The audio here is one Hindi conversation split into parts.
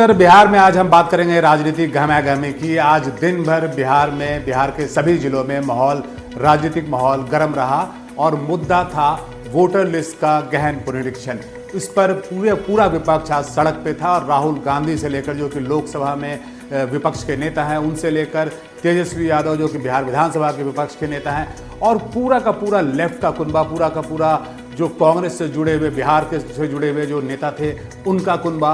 बिहार में आज हम बात करेंगे राजनीतिक गहमागहमी की। आज दिन भर बिहार के सभी जिलों में राजनीतिक माहौल गर्म रहा और मुद्दा था वोटर लिस्ट का गहन पुनरीक्षण। इस पर पूरा विपक्ष आज सड़क पे था और राहुल गांधी से लेकर जो कि लोकसभा में विपक्ष के नेता हैं, उनसे लेकर तेजस्वी यादव जो कि बिहार विधानसभा के विपक्ष के नेता हैं, और पूरा का पूरा लेफ्ट का कुनबा, पूरा का पूरा जो कांग्रेस से जुड़े हुए, बिहार के से जुड़े हुए जो नेता थे उनका कुनबा,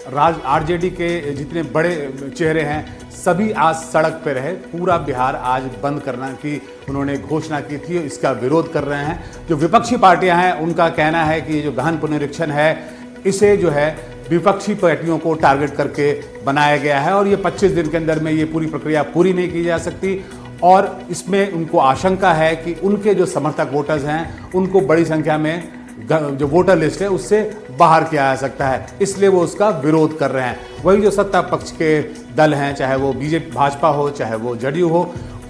आरजेडी के जितने बड़े चेहरे हैं, सभी आज सड़क पे रहे। पूरा बिहार आज बंद करना की उन्होंने घोषणा की थी, इसका विरोध कर रहे हैं। जो विपक्षी पार्टियां हैं उनका कहना है कि जो गहन पुनरीक्षण है इसे जो है विपक्षी पार्टियों को टारगेट करके बनाया गया है और ये 25 दिन के अंदर में ये पूरी प्रक्रिया पूरी नहीं की जा सकती, और इसमें उनको आशंका है कि उनके जो समर्थक वोटर्स हैं उनको बड़ी संख्या में जो वोटर लिस्ट है उससे बाहर किया जा सकता है, इसलिए वो उसका विरोध कर रहे हैं। वही जो सत्ता पक्ष के दल हैं, चाहे वो बीजेपी भाजपा हो चाहे वो जदयू हो,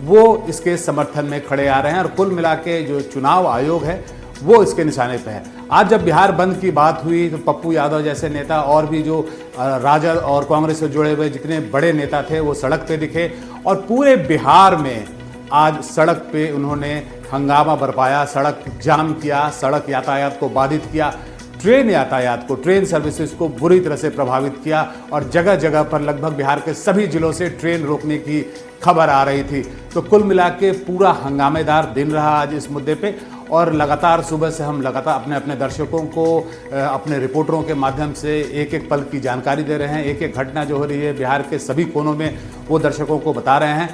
वो इसके समर्थन में खड़े आ रहे हैं और कुल मिला के जो चुनाव आयोग है वो इसके निशाने पे है। आज जब बिहार बंद की बात हुई तो पप्पू यादव जैसे नेता और भी जो राजद और कांग्रेस से जुड़े हुए जितने बड़े नेता थे वो सड़क पे दिखे और पूरे बिहार में आज सड़क पे उन्होंने हंगामा बरपाया, सड़क जाम किया, सड़क यातायात को बाधित किया, ट्रेन यातायात को, ट्रेन सर्विसेज को बुरी तरह से प्रभावित किया और जगह जगह पर लगभग बिहार के सभी जिलों से ट्रेन रोकने की खबर आ रही थी। तो कुल मिला के पूरा हंगामेदार दिन रहा आज इस मुद्दे पे, और लगातार सुबह से हम लगातार अपने दर्शकों को अपने रिपोर्टरों के माध्यम से एक एक पल की जानकारी दे रहे हैं। एक एक घटना जो हो रही है बिहार के सभी कोनों में वो दर्शकों को बता रहे हैं।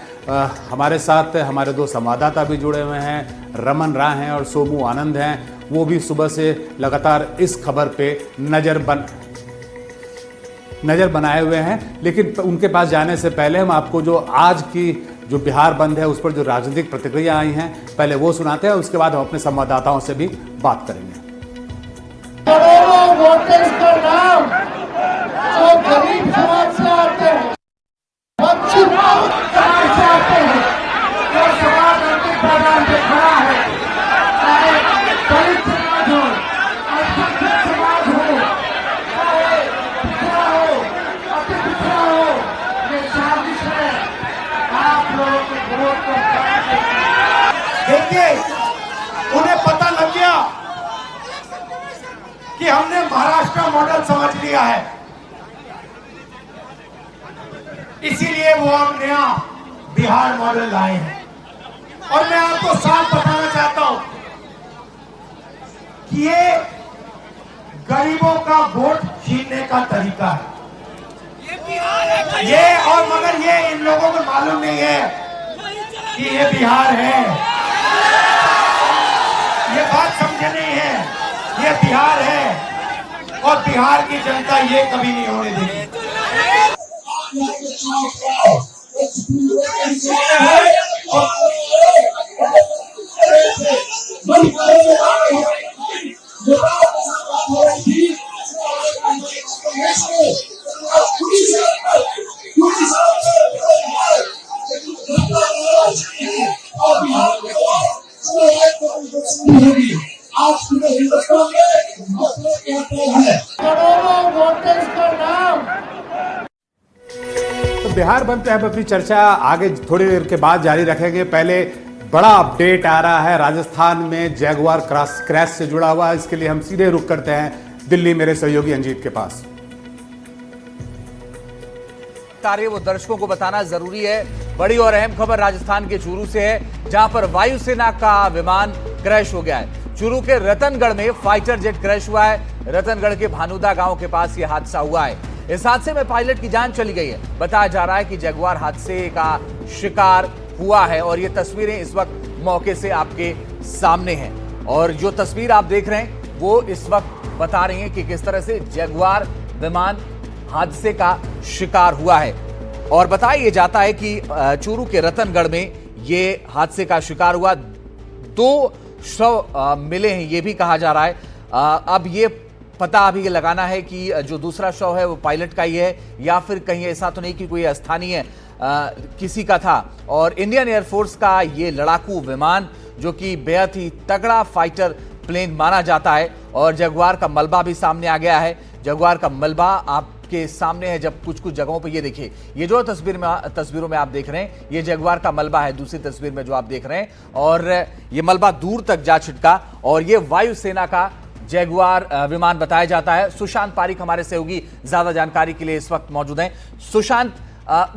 हमारे साथ हमारे दो संवाददाता भी जुड़े हुए हैं, रमन राय हैं और सोमू आनंद हैं। वो भी सुबह से लगातार इस खबर पे नज़र बनाए हुए हैं, लेकिन उनके पास जाने से पहले हम आपको जो आज की जो बिहार बंद है उस पर जो राजनीतिक प्रतिक्रिया आई हैं पहले वो सुनाते हैं, उसके बाद हम अपने संवाददाताओं से भी बात करेंगे। करोड़ों वोटर्स का नाम जो गरीब समाज से आते हैं, वंचित समाज से आते हैं, जो समाज अंतिम पायदान पे खड़ा है, चाहे दलित समाज हो, अल्पसंख्यक समाज हो, चाहे पिछड़ा हो, अति पिछड़ा हो, ये साजिश है आप लोगों के वोट को देखिए, उन्हें पता लग गया कि हमने महाराष्ट्र का मॉडल समझ लिया है, इसीलिए वो हम नया बिहार मॉडल लाए हैं। और मैं आपको साफ बताना चाहता हूं कि ये गरीबों का वोट छीनने का तरीका है ये, और मगर ये इन लोगों को मालूम नहीं है कि ये बिहार है। ये बात समझे नहीं है, ये बिहार है और बिहार की जनता ये कभी नहीं होने देगी। करोड़ों वोटर्स का नाम। तो बिहार बंद पे हम अपनी चर्चा आगे थोड़ी देर के बाद जारी रखेंगे। पहले बड़ा अपडेट आ रहा है राजस्थान में जैगुआर क्रैश से जुड़ा हुआ, इसके लिए हम सीधे रुख करते हैं दिल्ली मेरे सहयोगी अंजीत के पास। वो दर्शकों को बताना जरूरी है। बड़ी और अहम खबर राजस्थान के चूरू से है, जहां पर वायुसेना का विमान क्रैश हो गया है। चूरू के रतनगढ़ में फाइटर जेट क्रैश हुआ है। रतनगढ़ के भानुदा गांव के पास यह हादसा हुआ है। इस हादसे में पायलट की जान चली गई है। बताया जा रहा है कि जगुआर हादसे का शिकार हुआ है और ये तस्वीरें इस वक्त मौके से आपके सामने हैं। और जो तस्वीर आप देख रहे हैं वो इस वक्त बता रही है कि किस तरह से जगुआर विमान हादसे का शिकार हुआ है। और बताया जाता है कि चूरू के रतनगढ़ में ये हादसे का शिकार हुआ। 2 शव मिले हैं, ये भी कहा जा रहा है। अब ये पता अभी लगाना है कि जो दूसरा शव है वो पायलट का ही है या फिर कहीं ऐसा तो नहीं कि कोई स्थानीय किसी का था। और इंडियन एयरफोर्स का ये लड़ाकू विमान जो कि बेहद ही तगड़ा फाइटर प्लेन माना जाता है और जगुआर का मलबा भी सामने आ गया है। जगुआर का मलबा आप आपके सामने है। जब कुछ कुछ जगहों पर ये देखिए, ये जो तस्वीरों में आप देख रहे हैं, ये जगुआर का मलबा है। दूसरी तस्वीर में जो आप देख रहे हैं, और ये मलबा दूर तक जा छिटका, और ये वायुसेना का जगुआर विमान बताया जाता है। सुशांत पारिक हमारे सहयोगी ज्यादा जानकारी के लिए इस वक्त मौजूद हैं। सुशांत,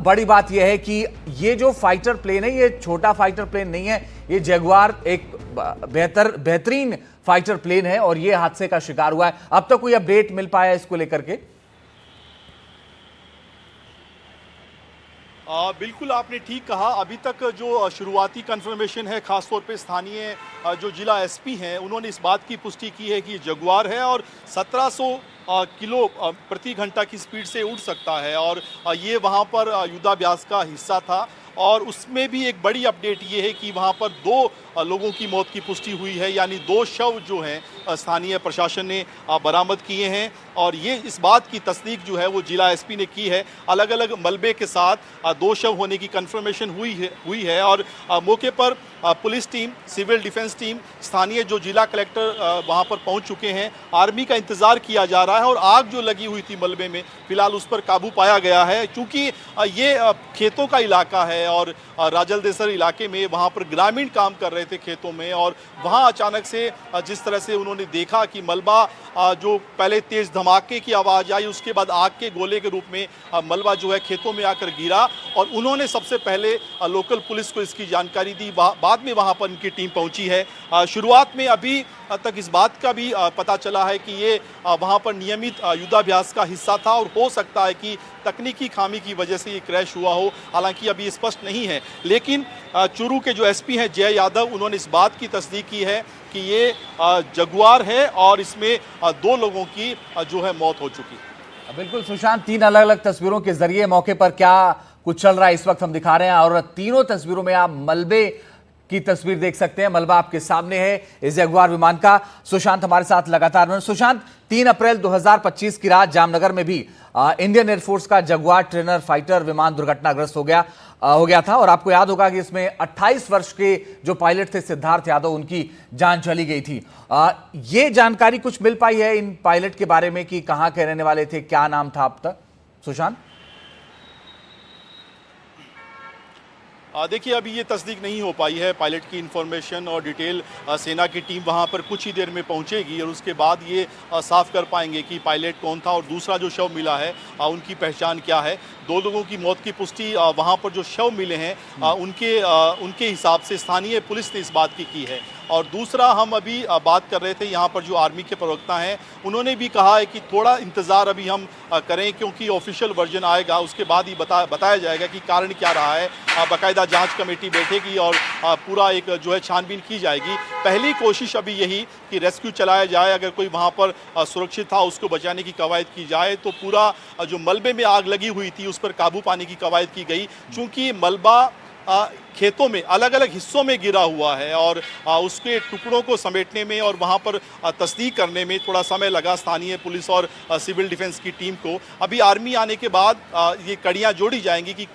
बड़ी बात यह है कि ये जो फाइटर प्लेन है, ये छोटा फाइटर प्लेन नहीं है, ये जगुआर एक बेहतरीन फाइटर प्लेन है, और ये हादसे का शिकार हुआ है। अब तक कोई अपडेट मिल पाया इसको लेकर के? बिल्कुल आपने ठीक कहा। अभी तक जो शुरुआती कंफर्मेशन है, खासतौर पे स्थानीय जो जिला एसपी हैं, उन्होंने इस बात की पुष्टि की है कि जगुआर है और 1700 किलो प्रति घंटा की स्पीड से उड़ सकता है, और ये वहाँ पर युद्धाभ्यास का हिस्सा था। और उसमें भी एक बड़ी अपडेट ये है कि वहाँ पर 2 लोगों की मौत की पुष्टि हुई है, यानी 2 शव जो हैं स्थानीय प्रशासन ने बरामद किए हैं। और ये इस बात की तस्दीक जो है वो जिला एसपी ने की है। अलग अलग मलबे के साथ 2 शव होने की कंफर्मेशन हुई है और मौके पर police team, civil defence team, स्थानीय जो जिला कलेक्टर वहाँ पर पहुँच चुके हैं। आर्मी का इंतज़ार किया जा रहा है, और आग जो लगी हुई थी मलबे में, फिलहाल उस पर काबू पाया गया है। चूँकि ये खेतों का इलाका है, और राजलदेसर इलाके में वहाँ पर ग्रामीण काम कर रहे थे खेतों में, और वहाँ अचानक से जिस तरह से उन्होंने देखा कि मलबा जो पहले तेज धमाके की आवाज़ आई, उसके बाद आग के गोले के रूप में मलबा जो है खेतों में आकर गिरा, और उन्होंने सबसे पहले लोकल पुलिस को इसकी जानकारी दी। बाद में वहाँ पर उनकी टीम पहुँची है। शुरुआत में अभी तक इस बात का भी पता चला है कि ये वहाँ पर नियमित युद्धाभ्यास का हिस्सा था, और हो सकता है कि तकनीकी खामी की वजह से ये क्रैश हुआ हो। हालांकि अभी स्पष्ट नहीं है, लेकिन चूरू के जो एसपी हैं जय यादव, उन्होंने इस बात की तस्दीक की है कि ये जगुआर है, और इसमें 2 लोगों की जो है मौत हो चुकी है। बिल्कुल सुशांत, 3 अलग अलग तस्वीरों के जरिए मौके पर क्या कुछ चल रहा है इस वक्त हम दिखा रहे हैं, और तीनों तस्वीरों में आप मलबे की तस्वीर देख सकते हैं। मलबा आपके सामने है इस जगुआर विमान का। सुशांत हमारे साथ लगातार। सुशांत, 3 अप्रैल 2025 की रात जामनगर में भी इंडियन एयरफोर्स का जगुआर ट्रेनर फाइटर विमान दुर्घटनाग्रस्त हो गया था, और आपको याद होगा कि इसमें 28 वर्ष के जो पायलट थे सिद्धार्थ यादव, उनकी जान चली गई थी। ये जानकारी कुछ मिल पाई है इन पायलट के बारे में कि कहां के रहने वाले थे, क्या नाम था अब तक, सुशांत? देखिए, अभी ये तस्दीक नहीं हो पाई है पायलट की इन्फॉर्मेशन और डिटेल। सेना की टीम वहाँ पर कुछ ही देर में पहुँचेगी, और उसके बाद ये साफ कर पाएंगे कि पायलट कौन था, और दूसरा जो शव मिला है उनकी पहचान क्या है। 2 लोगों की मौत की पुष्टि वहाँ पर जो शव मिले हैं उनके हिसाब से स्थानीय पुलिस ने इस बात की है। और दूसरा, हम अभी बात कर रहे थे यहाँ पर जो आर्मी के प्रवक्ता हैं, उन्होंने भी कहा है कि थोड़ा इंतज़ार अभी हम करें, क्योंकि ऑफिशियल वर्जन आएगा, उसके बाद ही बताया जाएगा कि कारण क्या रहा है। बाकायदा जांच कमेटी बैठेगी और पूरा एक जो है छानबीन की जाएगी। पहली कोशिश अभी यही कि रेस्क्यू चलाया जाए, अगर कोई वहाँ पर सुरक्षित था उसको बचाने की कवायद की जाए। तो पूरा जो मलबे में आग लगी हुई थी उस पर काबू पाने की कवायद की गई। चूँकि मलबा खेतों में अलग अलग हिस्सों में गिरा हुआ है, और उसके टुकड़ों को समेटने में और वहाँ पर तस्दीक करने में थोड़ा समय लगा स्थानीय पुलिस और सिविल डिफेंस की टीम को। अभी आर्मी आने के बाद ये कड़ियाँ जोड़ी जाएंगी कि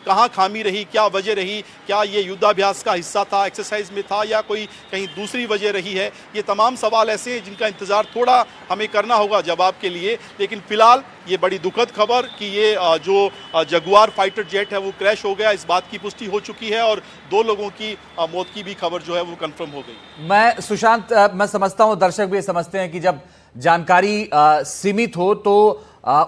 कहाँ खामी रही, क्या वजह रही, क्या ये युद्धाभ्यास का हिस्सा था, एक्सरसाइज में था, या कोई कहीं दूसरी वजह रही है। ये तमाम सवाल ऐसे हैं जिनका इंतज़ार थोड़ा हमें करना होगा जवाब के लिए। लेकिन फिलहाल ये बड़ी दुखद खबर कि ये जो जगुआर फाइटर जेट है वो क्रैश हो गया, इस बात की पुष्टि हो चुकी है, और 2 लोगों की मौत की भी खबर जो है वो कंफर्म हो गई। मैं सुशांत, मैं समझता हूं, दर्शक भी समझते हैं कि जब जानकारी सीमित हो तो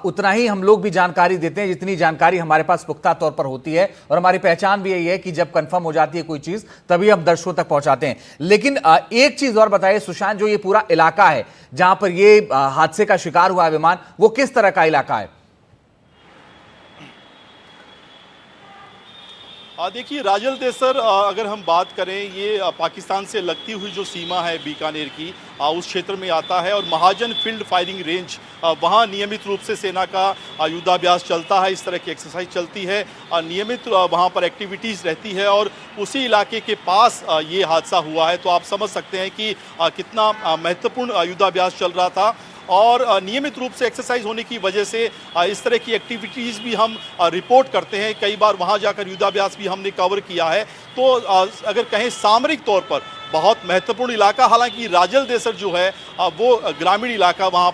उतना ही हम लोग भी जानकारी देते हैं जितनी जानकारी हमारे पास पुख्ता तौर पर होती है, और हमारी पहचान भी यही है कि जब कंफर्म हो जाती है कोई चीज तभी हम दर्शकों तक पहुंचाते हैं। लेकिन एक चीज और बताइए सुशांत, जो ये पूरा इलाका है जहां पर ये हादसे का शिकार हुआ है विमान, वो किस तरह का इलाका है? देखिए, राजलदेसर अगर हम बात करें, ये पाकिस्तान से लगती हुई जो सीमा है बीकानेर की, उस क्षेत्र में आता है। और महाजन फील्ड फायरिंग रेंज, वहाँ नियमित रूप से सेना का युद्धाभ्यास चलता है, इस तरह की एक्सरसाइज चलती है, नियमित वहाँ पर एक्टिविटीज़ रहती है, और उसी इलाके के पास ये हादसा हुआ है। तो आप समझ सकते हैं कि कितना महत्वपूर्ण युद्धाभ्यास चल रहा था, और नियमित रूप से एक्सरसाइज होने की वजह से इस तरह की एक्टिविटीज़ भी हम रिपोर्ट करते हैं। कई बार वहाँ जाकर युद्धाभ्यास भी हमने कवर किया है। तो अगर कहें सामरिक तौर पर बहुत महत्वपूर्ण इलाका। हालांकि राजल देसर जो है वो ग्रामीण इलाका, वहाँ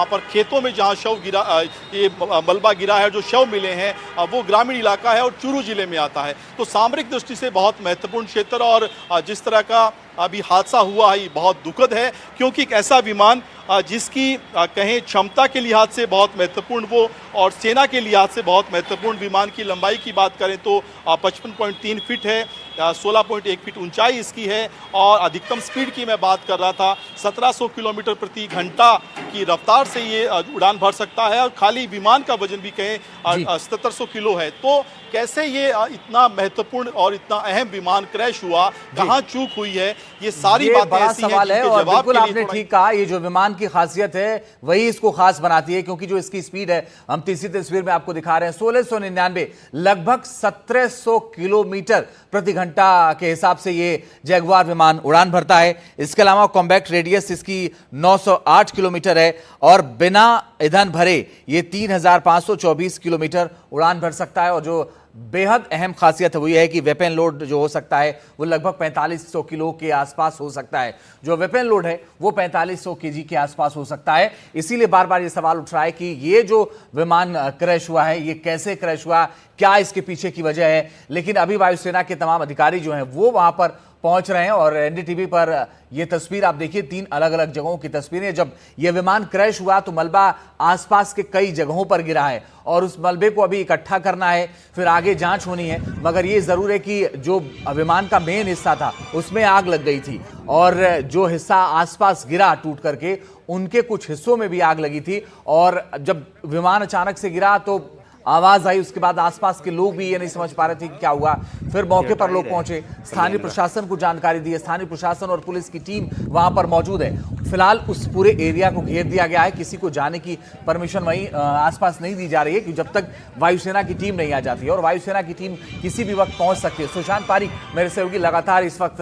पर खेतों में जहाँ शव गिरा, ये मलबा गिरा है, जो शव मिले हैं वो ग्रामीण इलाका है और चूरू जिले में आता है। तो सामरिक दृष्टि से बहुत महत्वपूर्ण क्षेत्र, और जिस तरह का अभी हादसा हुआ है ये बहुत दुखद है, क्योंकि एक ऐसा विमान जिसकी कहें क्षमता के लिहाज से बहुत महत्वपूर्ण वो, और सेना के लिहाज से बहुत महत्वपूर्ण, विमान की लंबाई की बात करें तो 55.3 फीट है, 16.1 फीट ऊंचाई इसकी है, और अधिकतम स्पीड की मैं बात कर रहा था 1700 किलोमीटर प्रति घंटा की रफ्तार से ये उड़ान भर सकता है, और खाली विमान का वजन भी कहें 1700 किलो है। तो कैसे ये इतना महत्वपूर्ण और इतना अहम विमान क्रैश हुआ, कहाँ चूक हुई है, ये सारी बातें बड़ा ऐसी सवाल हैं है। जिनके और जवाब बिल्कुल के लिए आपने थोड़ा- ठीक कहा, ये जो विमान की खासियत है वही इसको खास बनाती है, क्योंकि जो इसकी स्पीड है, हम तीसरी तस्वीर में आपको दिखा रहे हैं, 1699, लगभग 1700 किलोमीटर प्रति घंटा के हिसाब से ये जैगुआर विमान उड़ान भरता है। इसके अलावा कॉम्बैक्ट रेडियस इसकी 908 किलोमीटर है, और बिना ईंधन भरे ये 3524 किलोमीटर उड़ान भर सकता है। और जो बेहद अहम खासियत हुई है कि वेपन लोड जो हो सकता है वो लगभग 4500 किलो के आसपास हो सकता है। जो वेपन लोड है वो 4500 केजी के आसपास हो सकता है। इसीलिए बार बार ये सवाल उठ रहा है कि ये जो विमान क्रैश हुआ है ये कैसे क्रैश हुआ, क्या इसके पीछे की वजह है। लेकिन अभी वायुसेना के तमाम अधिकारी जो हैं वो वहां पर पहुंच रहे हैं, और एनडीटीवी पर यह तस्वीर आप देखिए, 3 अलग अलग जगहों की तस्वीरें। जब यह विमान क्रैश हुआ तो मलबा आसपास के कई जगहों पर गिरा है, और उस मलबे को अभी इकट्ठा करना है, फिर आगे जांच होनी है। मगर यह जरूर है कि जो विमान का मेन हिस्सा था उसमें आग लग गई थी, और जो हिस्सा आसपास गिरा टूट करके उनके कुछ हिस्सों में भी आग लगी थी। और जब विमान अचानक से गिरा तो आवाज आई, उसके बाद आसपास के लोग भी ये नहीं समझ पा रहे थे कि क्या हुआ। फिर मौके पर लोग पहुंचे, स्थानीय प्रशासन को जानकारी दी है, स्थानीय प्रशासन और पुलिस की टीम वहां पर मौजूद है। फिलहाल उस पूरे एरिया को घेर दिया गया है, किसी को जाने की परमिशन वहीं आसपास नहीं दी जा रही है, कि जब तक वायुसेना की टीम नहीं आ जाती है, और वायुसेना की टीम किसी भी वक्त पहुंच सकती है। सुशांत पारिक मेरे सहयोगी लगातार इस वक्त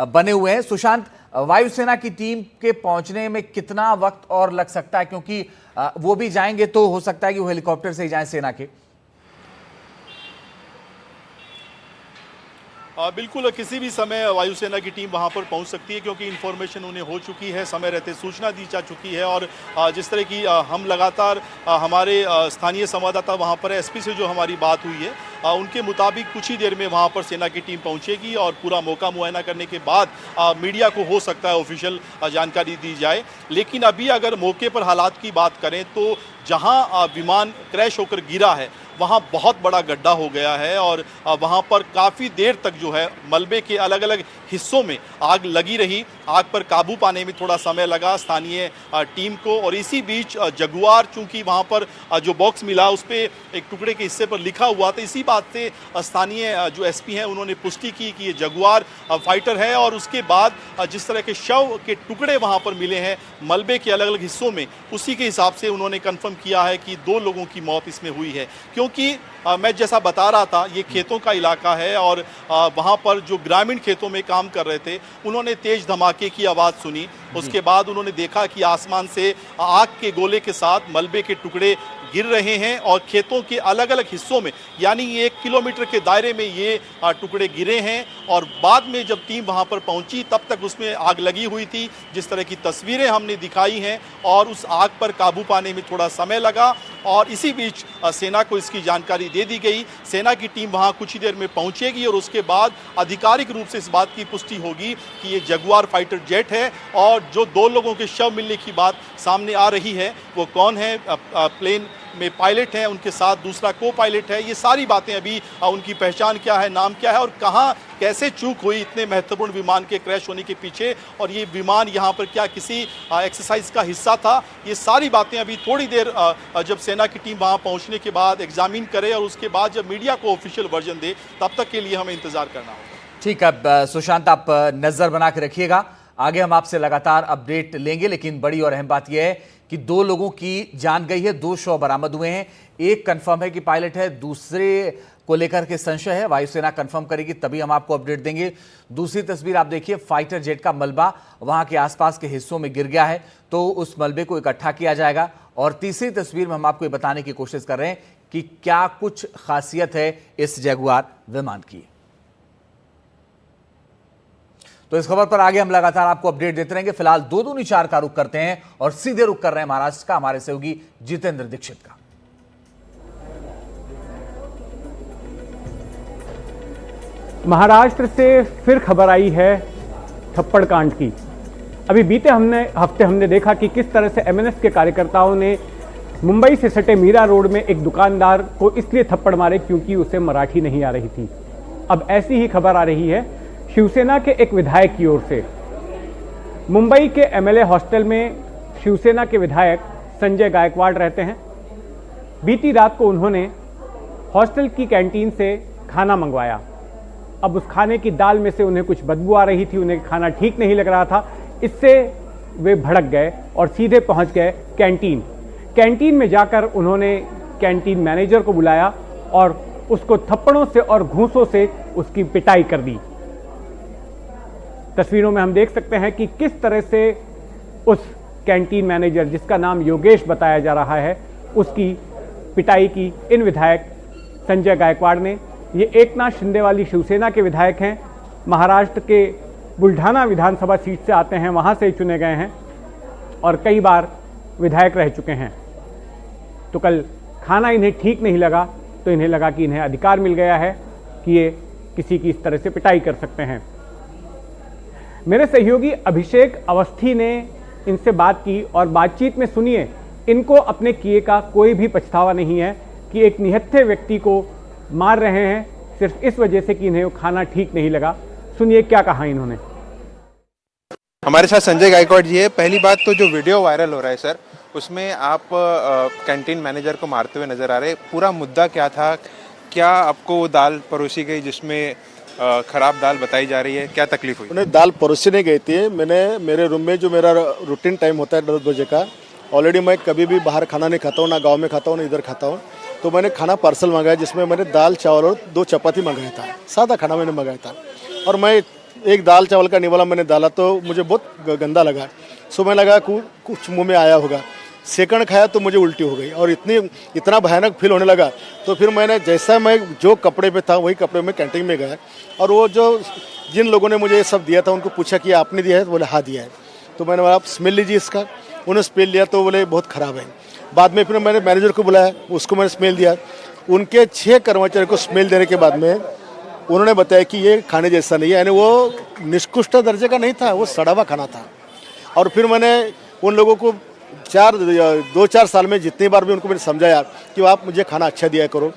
बने हुए हैं। सुशांत, वायुसेना की टीम के पहुंचने में कितना वक्त और लग सकता है, क्योंकि वो भी जाएंगे तो हो सकता है कि वो हेलीकॉप्टर से ही जाएं सेना के? बिल्कुल किसी भी समय वायुसेना की टीम वहां पर पहुंच सकती है, क्योंकि इन्फॉर्मेशन उन्हें हो चुकी है, समय रहते सूचना दी जा चुकी है। और जिस तरह की हम लगातार हमारे स्थानीय संवाददाता वहां पर एसपी से जो हमारी बात हुई है उनके मुताबिक कुछ ही देर में वहां पर सेना की टीम पहुंचेगी, और पूरा मौका मुआयना करने के बाद मीडिया को हो सकता है ऑफिशियल जानकारी दी जाए। लेकिन अभी अगर मौके पर हालात की बात करें तो जहां विमान क्रैश होकर गिरा है वहाँ बहुत बड़ा गड्ढा हो गया है, और वहाँ पर काफ़ी देर तक जो है मलबे के अलग अलग हिस्सों में आग लगी रही। आग पर काबू पाने में थोड़ा समय लगा स्थानीय टीम को, और इसी बीच जगुआर, चूंकि वहाँ पर जो बॉक्स मिला उस पर एक टुकड़े के हिस्से पर लिखा हुआ था, इसी बात से स्थानीय जो एसपी हैं उन्होंने पुष्टि की कि ये जगुआर फाइटर है। और उसके बाद जिस तरह के शव के टुकड़े वहाँ पर मिले हैं मलबे के अलग अलग हिस्सों में, उसी के हिसाब से उन्होंने कन्फर्म किया है कि 2 लोगों की मौत इसमें हुई है। क्योंकि मैं जैसा बता रहा था ये खेतों का इलाका है, और वहाँ पर जो ग्रामीण खेतों में काम कर रहे थे उन्होंने तेज धमाके की आवाज़ सुनी। उसके बाद उन्होंने देखा कि आसमान से आग के गोले के साथ मलबे के टुकड़े गिर रहे हैं, और खेतों के अलग अलग हिस्सों में, यानी 1 किलोमीटर के दायरे में ये टुकड़े गिरे हैं। और बाद में जब टीम वहां पर पहुंची तब तक उसमें आग लगी हुई थी, जिस तरह की तस्वीरें हमने दिखाई हैं, और उस आग पर काबू पाने में थोड़ा समय लगा। और इसी बीच सेना को इसकी जानकारी दे दी गई। सेना की टीम वहां कुछ ही देर में पहुंचेगी, और उसके बाद आधिकारिक रूप से इस बात की पुष्टि होगी कि ये जगुआर फाइटर जेट है। और जो 2 लोगों के शव मिलने की बात सामने आ रही है वो कौन है, प्लेन में पायलट हैं, उनके साथ दूसरा को पायलट है, ये सारी बातें अभी उनकी पहचान क्या है, नाम क्या है, और कहाँ कैसे चूक हुई इतने महत्वपूर्ण विमान के क्रैश होने के पीछे, और ये विमान यहाँ पर क्या किसी एक्सरसाइज का हिस्सा था, ये सारी बातें अभी थोड़ी देर जब सेना की टीम वहाँ पहुँचने के बाद एग्जामिन करे, और उसके बाद जब मीडिया को ऑफिशियल वर्जन दे, तब तक के लिए हमें इंतजार करना होगा। ठीक है सुशांत, आप नजर बना के रखिएगा, आगे हम आपसे लगातार अपडेट लेंगे। लेकिन बड़ी और अहम बात यह है कि 2 लोगों की जान गई है, 2 शव बरामद हुए हैं। एक कंफर्म है कि पायलट है, दूसरे को लेकर के संशय है, वायुसेना कंफर्म करेगी तभी हम आपको अपडेट देंगे। दूसरी तस्वीर आप देखिए, फाइटर जेट का मलबा वहां के आसपास के हिस्सों में गिर गया है, तो उस मलबे को इकट्ठा किया जाएगा। और तीसरी तस्वीर में हम आपको ये बताने की कोशिश कर रहे हैं कि क्या कुछ खासियत है इस जगुआर विमान की। तो इस खबर पर आगे हम लगातार आपको अपडेट देते रहेंगे। फिलहाल 2 दूनी 4 का रुख करते हैं और सीधे रुख कर रहे हैं महाराष्ट्र का, हमारे सहयोगी जितेंद्र दीक्षित का। महाराष्ट्र से फिर खबर आई है थप्पड़ कांड की। अभी बीते हफ्ते हमने देखा कि किस तरह से एमएनएस के कार्यकर्ताओं ने मुंबई से सटे मीरा रोड में एक दुकानदार को इसलिए थप्पड़ मारे क्योंकि उसे मराठी नहीं आ रही थी। अब ऐसी ही खबर आ रही है शिवसेना के एक विधायक की ओर से। मुंबई के एमएलए हॉस्टल में शिवसेना के विधायक संजय गायकवाड़ रहते हैं। बीती रात को उन्होंने हॉस्टल की कैंटीन से खाना मंगवाया। अब उस खाने की दाल में से उन्हें कुछ बदबू आ रही थी, उन्हें खाना ठीक नहीं लग रहा था। इससे वे भड़क गए और सीधे पहुंच गए कैंटीन में जाकर उन्होंने कैंटीन मैनेजर को बुलाया और उसको थप्पड़ों से और घूंसों से उसकी पिटाई कर दी। तस्वीरों में हम देख सकते हैं कि किस तरह से उस कैंटीन मैनेजर, जिसका नाम योगेश बताया जा रहा है, उसकी पिटाई की इन विधायक संजय गायकवाड़ ने। ये एकनाथ शिंदे वाली शिवसेना के विधायक हैं, महाराष्ट्र के बुल्ढाना विधानसभा सीट से आते हैं, वहां से चुने गए हैं और कई बार विधायक रह चुके हैं। तो कल खाना इन्हें ठीक नहीं लगा तो इन्हें लगा कि इन्हें अधिकार मिल गया है कि ये किसी की इस तरह से पिटाई कर सकते हैं। मेरे सहयोगी अभिषेक अवस्थी ने इनसे बात की और बातचीत में सुनिए, इनको अपने किए का कोई भी पछतावा नहीं है कि एक निहत्थे व्यक्ति को मार रहे हैं सिर्फ इस वजह से कि इन्हें खाना ठीक नहीं लगा। सुनिए क्या कहा इन्होंने। हमारे साथ संजय गायकवाड़ जी है। पहली बात तो जो वीडियो वायरल हो रहा है सर, उसमें आप कैंटीन मैनेजर को मारते हुए नजर आ रहे हैं। पूरा मुद्दा क्या था? क्या आपको वो दाल परोसी गई जिसमें खराब दाल बताई जा रही है? क्या तकलीफ हुई? उन्हें दाल परोसी नहीं गई थी। मैंने मेरे रूम में जो मेरा रूटीन टाइम होता है 10 बजे का, ऑलरेडी मैं कभी भी बाहर खाना नहीं खाता हूँ, ना गाँव में खाता हूँ ना इधर खाता हूँ। तो मैंने खाना पार्सल मंगाया जिसमें मैंने दाल चावल और 2 चपाती मंगाया था। सादा खाना मैंने मंगाया था और मैं एक दाल चावल का निवाला मैंने डाला तो मुझे बहुत गंदा लगा। सो मैं लगा कुछ मुंह में आया होगा। सेकंड खाया तो मुझे उल्टी हो गई और इतना भयानक फील होने लगा। तो फिर मैंने जैसा मैं जो कपड़े पे था वही कपड़े में कैंटीन में गया और वो जो जिन लोगों ने मुझे ये सब दिया था उनको पूछा कि आपने दिया है? तो बोले हाँ दिया है। तो मैंने बोला आप स्मेल लीजिए इसका। उन्होंने स्मेल लिया तो बोले बहुत ख़राब है। बाद में फिर मैंने मैनेजर को बुलाया, उसको मैंने स्मेल दिया। उनके 6 कर्मचारी को स्मेल देने के बाद में उन्होंने बताया कि ये खाने जैसा नहीं है, यानी वो निष्कृष्ट दर्जे का नहीं था, वो सड़ा हुआ खाना था। और फिर मैंने उन लोगों को 2-4 साल में जितनी बार भी उनको मैंने समझाया कि आप मुझे खाना अच्छा दिया करो,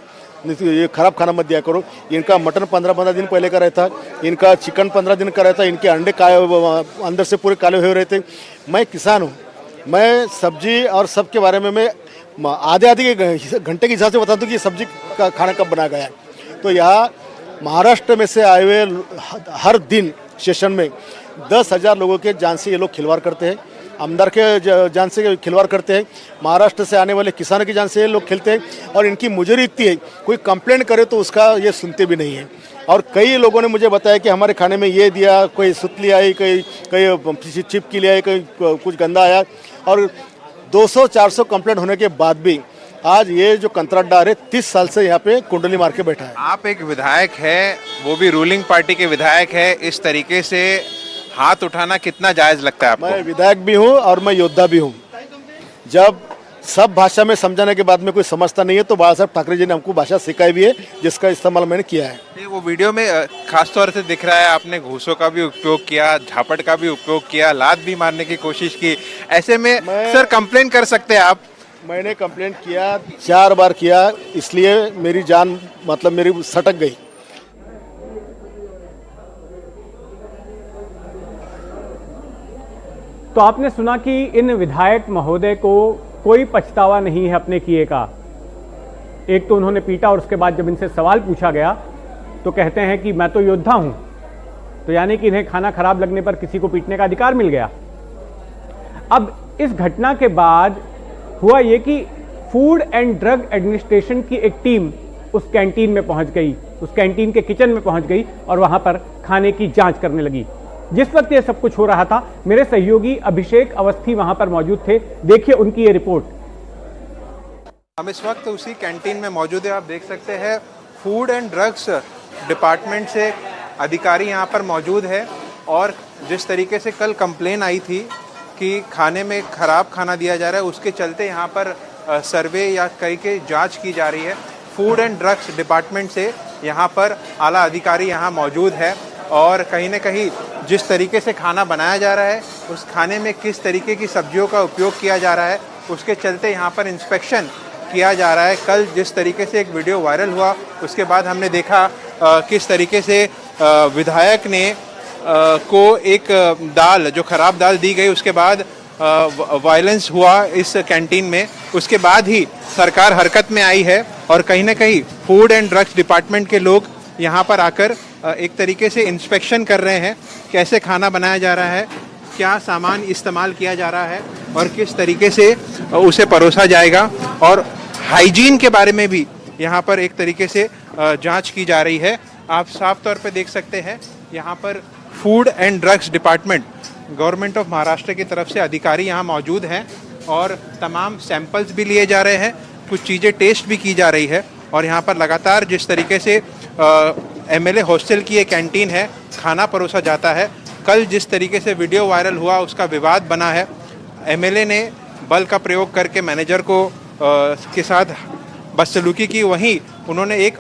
ये ख़राब खाना मत दिया करो। इनका मटन 15-15 दिन पहले का रहता, इनका चिकन 15 दिन का रहता, इनके अंडे अंदर से पूरे काले हुए रहते। मैं किसान हूँ, मैं सब्जी और सब के बारे में मैं आधे घंटे के हिसाब से बताता हूँ कि सब्जी का खाना कब बनाया गया है। तो यहाँ महाराष्ट्र में से आए हुए हर दिन सेशन में 10,000 लोगों के जान से ये लोग खिलवाड़ करते हैं, आमदार के जान से खिलवाड़ करते हैं, महाराष्ट्र से आने वाले किसानों की जान से ये लोग खेलते हैं। और इनकी मुजरी इतनी है, कोई कंप्लेंट करे तो उसका ये सुनते भी नहीं है। और कई लोगों ने मुझे बताया कि हमारे खाने में ये दिया, कोई सुतली आई, कई चिपकी ले आई, कहीं कुछ गंदा आया। और 200-400 कंप्लेंट होने के बाद भी आज ये जो कंत्राटदार है 30 साल से यहाँ पे कुंडली मार के बैठा है। आप एक विधायक है, वो भी रूलिंग पार्टी के विधायक है, इस तरीके से हाथ उठाना कितना जायज लगता है आपको? मैं विधायक भी हूँ और मैं योद्धा भी हूँ। जब सब भाषा में समझाने के बाद में कोई समझता नहीं है तो बाला साहब ठाकरे जी ने हमको भाषा सिखाई भी है, जिसका इस्तेमाल मैंने किया है। वो वीडियो में खास तौर से दिख रहा है आपने घूसों का भी उपयोग किया, झापट का भी उपयोग किया, लात भी मारने की कोशिश की। ऐसे में सर कंप्लेन कर सकते हैं आप? मैंने कंप्लेंट किया, 4 बार किया, इसलिए मेरी जान मतलब मेरी सटक गई। तो आपने सुना कि इन विधायक महोदय को कोई पछतावा नहीं है अपने किए का। एक तो उन्होंने पीटा और उसके बाद जब इनसे सवाल पूछा गया तो कहते हैं कि मैं तो योद्धा हूं, तो यानी कि इन्हें खाना खराब लगने पर किसी को पीटने का अधिकार मिल गया। अब इस घटना के बाद हुआ ये कि फूड एंड ड्रग एडमिनिस्ट्रेशन की एक टीम उस कैंटीन में पहुंच गई, उस कैंटीन के किचन में पहुंच गई और वहां पर खाने की जांच करने लगी। जिस वक्त ये सब कुछ हो रहा था मेरे सहयोगी अभिषेक अवस्थी वहां पर मौजूद थे। देखिए उनकी ये रिपोर्ट। हम इस वक्त उसी कैंटीन में मौजूद है। आप देख सकते हैं फूड एंड ड्रग्स डिपार्टमेंट से अधिकारी यहाँ पर मौजूद है। और जिस तरीके से कल कंप्लेन आई थी कि खाने में ख़राब खाना दिया जा रहा है, उसके चलते यहाँ पर सर्वे या कई के जांच की जा रही है। फूड एंड ड्रग्स डिपार्टमेंट से यहाँ पर आला अधिकारी यहाँ मौजूद है और कहीं न कहीं जिस तरीके से खाना बनाया जा रहा है, उस खाने में किस तरीके की सब्जियों का उपयोग किया जा रहा है, उसके चलते यहाँ पर इंस्पेक्शन किया जा रहा है। कल जिस तरीके से एक वीडियो वायरल हुआ, उसके बाद हमने देखा किस तरीके से विधायक ने को एक दाल, जो ख़राब दाल दी गई, उसके बाद वायलेंस हुआ इस कैंटीन में। उसके बाद ही सरकार हरकत में आई है और कहीं ना कहीं फूड एंड ड्रग्स डिपार्टमेंट के लोग यहाँ पर आकर एक तरीके से इंस्पेक्शन कर रहे हैं, कैसे खाना बनाया जा रहा है, क्या सामान इस्तेमाल किया जा रहा है और किस तरीके से उसे परोसा जाएगा। और हाइजीन के बारे में भी यहाँ पर एक तरीके से जांच की जा रही है। आप साफ तौर पे देख सकते हैं यहाँ पर food and drugs department, government of Maharashtra की तरफ से अधिकारी यहाँ मौजूद हैं और तमाम सैंपल्स भी लिए जा रहे हैं, कुछ चीज़ें टेस्ट भी की जा रही है। और यहाँ पर लगातार जिस तरीके से एमएलए हॉस्टल की एक कैंटीन है, खाना परोसा जाता है। कल जिस तरीके से वीडियो वायरल हुआ, उसका विवाद बना है। एमएलए ने बल का प्रयोग करके मैनेजर को के साथ बदसलूकी की, वहीं उन्होंने एक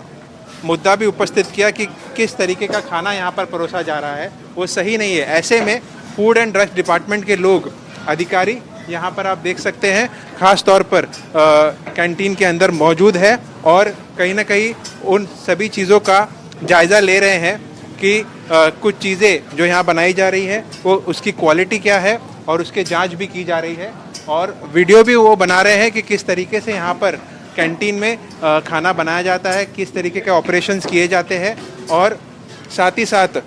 मुद्दा भी उपस्थित किया कि किस तरीके का खाना यहाँ पर परोसा जा रहा है, वो सही नहीं है। ऐसे में फूड एंड ड्रग्स डिपार्टमेंट के लोग, अधिकारी यहाँ पर आप देख सकते हैं, ख़ास तौर पर कैंटीन के अंदर मौजूद है और कहीं ना कहीं उन सभी चीज़ों का जायज़ा ले रहे हैं कि कुछ चीज़ें जो यहाँ बनाई जा रही है वो उसकी क्वालिटी क्या है और उसके जांच भी की जा रही है और वीडियो भी वो बना रहे हैं कि किस तरीके से यहाँ पर कैंटीन में खाना बनाया जाता है, किस तरीके के ऑपरेशंस किए जाते हैं और साथ ही साथ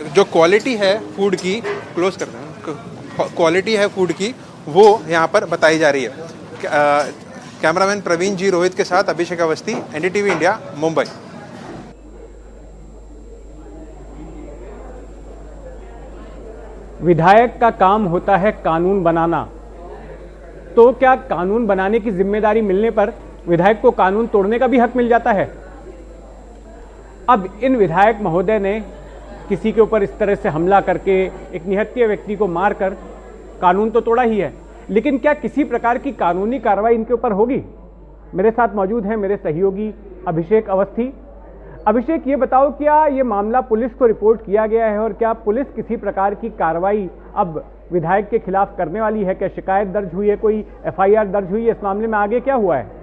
जो क्वालिटी है फूड की, क्लोज कर दें, क्वालिटी है फूड की, वो यहाँ पर बताई जा रही है। कैमरामैन प्रवीण जी रोहित के साथ अभिषेक अवस्थी, एनडीटीवी इंडिया, मुंबई। विधायक का काम होता है कानून बनाना, तो क्या कानून बनाने की जिम्मेदारी मिलने पर विधायक को कानून तोड़ने का भी हक मिल जाता है? अब इन विधायक महोदय ने किसी के ऊपर इस तरह से हमला करके एक निहत्थे व्यक्ति को मारकर कानून तो तोड़ा ही है, लेकिन क्या किसी प्रकार की कानूनी कार्रवाई इनके ऊपर होगी? मेरे साथ मौजूद हैं मेरे सहयोगी अभिषेक अवस्थी। अभिषेक, ये बताओ, क्या ये मामला पुलिस को रिपोर्ट किया गया है और क्या पुलिस किसी प्रकार की कार्रवाई अब विधायक के खिलाफ करने वाली है? क्या शिकायत दर्ज हुई है, कोई एफआईआर दर्ज हुई है? इस मामले में आगे क्या हुआ है?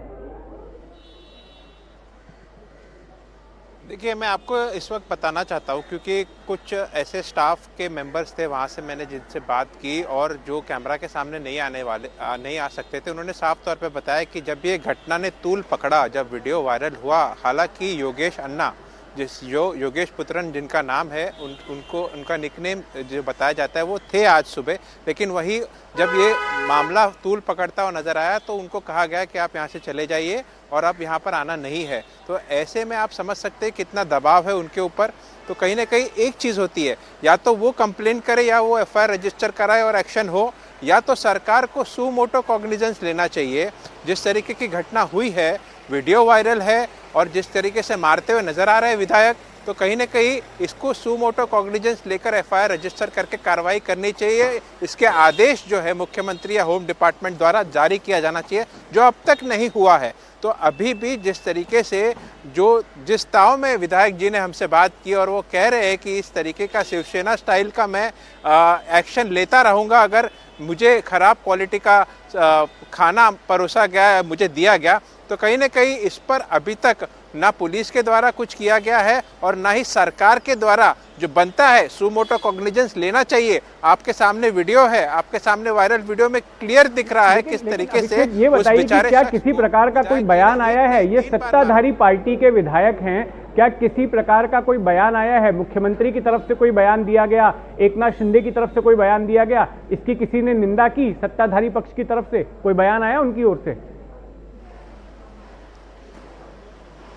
देखिए, मैं आपको इस वक्त बताना चाहता हूँ क्योंकि कुछ ऐसे स्टाफ के मेंबर्स थे वहाँ से मैंने जिनसे बात की और जो कैमरा के सामने नहीं आ सकते थे, उन्होंने साफ तौर पे बताया कि जब ये घटना ने तूल पकड़ा, जब वीडियो वायरल हुआ, हालांकि योगेश अन्ना, जो योगेश पुत्रन जिनका नाम है, उनका निकनेम जो बताया जाता है वो थे आज सुबह, लेकिन वही जब ये मामला तूल पकड़ता हुआ नजर आया तो उनको कहा गया कि आप यहाँ से चले जाइए और अब यहाँ पर आना नहीं है। तो ऐसे में आप समझ सकते हैं कितना दबाव है उनके ऊपर। तो कहीं ना कहीं एक चीज़ होती है, या तो वो कंप्लेन करे या वो एफआईआर रजिस्टर कराए और एक्शन हो, या तो सरकार को सू मोटो कॉग्निजेंस लेना चाहिए। जिस तरीके की घटना हुई है, वीडियो वायरल है और जिस तरीके से मारते हुए नजर आ रहे हैं विधायक, तो कहीं ना कहीं इसको सू मोटो कॉग्निजेंस लेकर एफआईआर रजिस्टर करके कार्रवाई करनी चाहिए। इसके आदेश जो है मुख्यमंत्री या होम डिपार्टमेंट द्वारा जारी किया जाना चाहिए, जो अब तक नहीं हुआ है। तो अभी भी जिस तरीके से जिस ताव में विधायक जी ने हमसे बात की और वो कह रहे हैं कि इस तरीके का शिवसेना स्टाइल का मैं एक्शन लेता रहूँगा अगर मुझे ख़राब क्वालिटी का खाना परोसा गया, मुझे दिया गया, तो कहीं ना कहीं इस पर अभी तक ना पुलिस के द्वारा कुछ किया गया है और ना ही सरकार के द्वारा जो बनता है सू मोटो कॉग्निजेंस लेना चाहिए। आपके सामने वीडियो है, आपके सामने वायरल वीडियो में क्लियर दिख रहा है किस तरीके से ये बताइए कि क्या किसी प्रकार का कोई बयान आया है? ये सत्ताधारी पार्टी के विधायक हैं, क्या किसी प्रकार का कोई बयान आया है? मुख्यमंत्री की तरफ से कोई बयान दिया गया, एकनाथ शिंदे की तरफ से कोई बयान दिया गया, इसकी किसी ने निंदा की? सत्ताधारी पक्ष की तरफ से कोई बयान आया उनकी ओर से?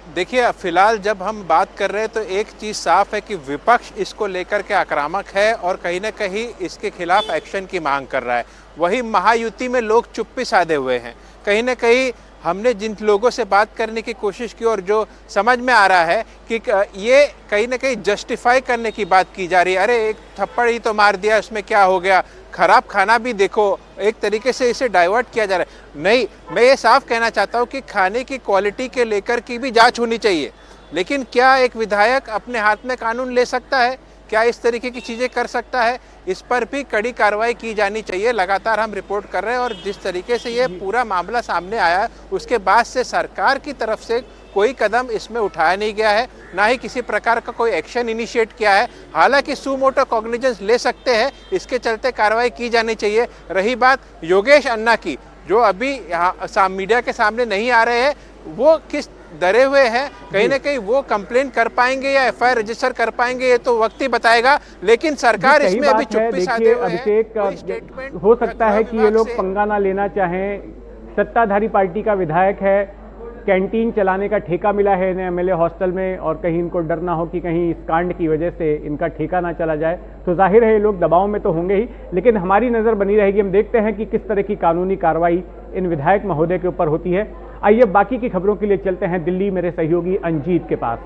देखिए, फिलहाल जब हम बात कर रहे हैं तो एक चीज़ साफ है कि विपक्ष इसको लेकर के आक्रामक है और कहीं ना कहीं इसके खिलाफ एक्शन की मांग कर रहा है। वही महायुति में लोग चुप्पी साधे हुए हैं। कहीं ना कहीं हमने जिन लोगों से बात करने की कोशिश की और जो समझ में आ रहा है कि ये कहीं ना कहीं जस्टिफाई करने की बात की जा रही है। अरे एक थप्पड़ ही तो मार दिया, उसमें क्या हो गया, खराब खाना भी देखो, एक तरीके से इसे डाइवर्ट किया जा रहा है। नहीं, मैं ये साफ कहना चाहता हूँ कि खाने की क्वालिटी के लेकर की भी जांच होनी चाहिए, लेकिन क्या एक विधायक अपने हाथ में कानून ले सकता है? क्या इस तरीके की चीज़ें कर सकता है? इस पर भी कड़ी कार्रवाई की जानी चाहिए। लगातार हम रिपोर्ट कर रहे हैं और जिस तरीके से ये पूरा मामला सामने आया उसके बाद से सरकार की तरफ से कोई कदम इसमें उठाया नहीं गया है, ना ही किसी प्रकार का कोई एक्शन इनिशिएट किया है। हालांकि सुमोटो कॉग्निजेंस ले सकते हैं, इसके चलते कार्रवाई की जानी चाहिए। रही बात योगेश अन्ना की, जो अभी यहाँ मीडिया के सामने नहीं आ रहे हैं, वो किस डरे हुए हैं, कहीं ना कहीं वो कंप्लेन कर पाएंगे या एफआईआर रजिस्टर कर पाएंगे ये तो वक्त ही बताएगा। लेकिन सरकार इसमें अभी चुप्पी साधे हुए है। हो सकता है कि ये लोग पंगा ना लेना चाहें। सत्ताधारी पार्टी का विधायक है, कैंटीन चलाने का ठेका मिला है इन्हें एमएलए हॉस्टल में, और कहीं इनको डर ना हो कि कहीं इस कांड की वजह से इनका ठेका ना चला जाए, तो जाहिर है ये लोग दबाव में तो होंगे ही। लेकिन हमारी नजर बनी रहेगी, हम देखते हैं कि किस तरह की कानूनी कार्रवाई इन विधायक महोदय के ऊपर होती है। आइए बाकी की खबरों के लिए चलते हैं दिल्ली, मेरे सहयोगी अंजीत के पास।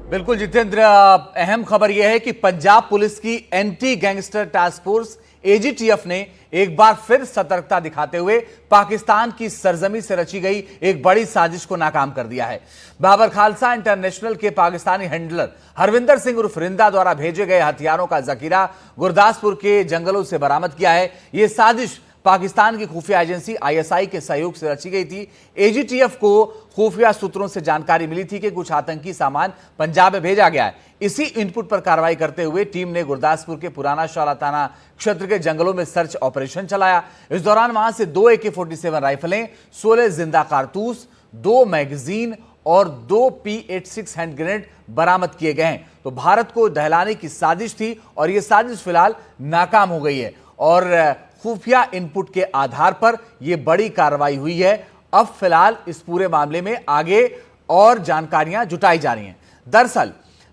बिल्कुल जितेंद्र, अहम खबर यह है कि पंजाब पुलिस की anti gangster task force AGTF ने एक बार फिर सतर्कता दिखाते हुए पाकिस्तान की सरजमी से रची गई एक बड़ी साजिश को नाकाम कर दिया है। बाबर खालसा इंटरनेशनल के पाकिस्तानी हैंडलर हरविंदर सिंह उर्फ रिंदा द्वारा भेजे गए हथियारों का जखीरा गुरदासपुर के जंगलों से बरामद किया है। यह साजिश पाकिस्तान की खुफिया एजेंसी आईएसआई के सहयोग से रची गई थी। एजीटीएफ को खुफिया सूत्रों से जानकारी मिली थी कि कुछ आतंकी सामान पंजाब में भेजा गया है। इसी इनपुट पर कार्रवाई करते हुए टीम ने गुरदासपुर के पुराना शाला थाना क्षेत्र के जंगलों में सर्च ऑपरेशन चलाया। इस दौरान वहां से 2 AK-47 राइफलें, 16 जिंदा कारतूस, 2 मैगजीन और 2 P86 हैंड ग्रेनेड बरामद किए गए हैं। तो भारत को दहलाने की साजिश थी और यह साजिश फिलहाल नाकाम हो गई है और खुफिया इनपुट के आधार पर यह बड़ी कार्रवाई हुई है। अब फिलहाल इस पूरे मामले में आगे और जानकारियां जुटाई जा रही हैं। दरअसल